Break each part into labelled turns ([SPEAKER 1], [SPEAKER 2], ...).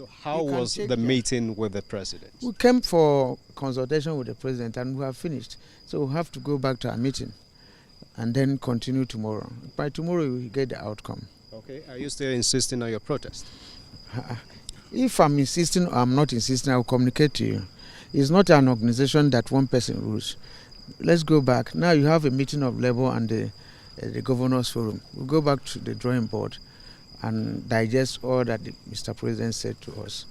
[SPEAKER 1] So how was the meeting with the president?
[SPEAKER 2] We came for consultation with the president and we have finished. So we have to go back to our meeting and then continue tomorrow. By tomorrow, we will get the outcome.
[SPEAKER 1] Okay. Are you still insisting on your protest?
[SPEAKER 2] If I'm insisting or I'm not insisting, I will communicate to you. It's not an organization that one person rules. Let's go back. Now you have a meeting of Labour and the Governors Forum. We'll go back to the drawing board and digest all that Mr. President said to us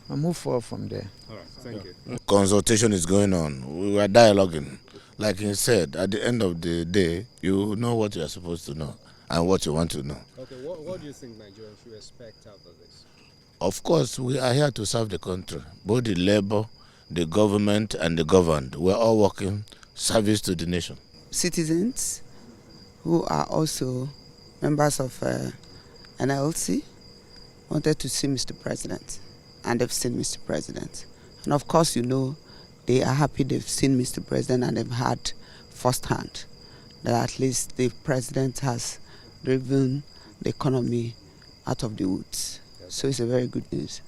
[SPEAKER 2] and move forward from there.
[SPEAKER 1] All right, thank you.
[SPEAKER 3] Consultation is going on. We were dialoguing. Like he said, at the end of the day, you know what you are supposed to know and what you want to know.
[SPEAKER 1] Okay, what do you think Nigerians should expect out of this?
[SPEAKER 3] Of course, we are here to serve the country. Both the Labour, the government and the governed. We're all working service to the nation.
[SPEAKER 4] Citizens who are also members of NLC wanted to see Mr. President, and they've seen Mr. President. And of course, you know, they are happy they've seen Mr. President and they've had firsthand that at least the president has driven the economy out of the woods. So it's a very good news.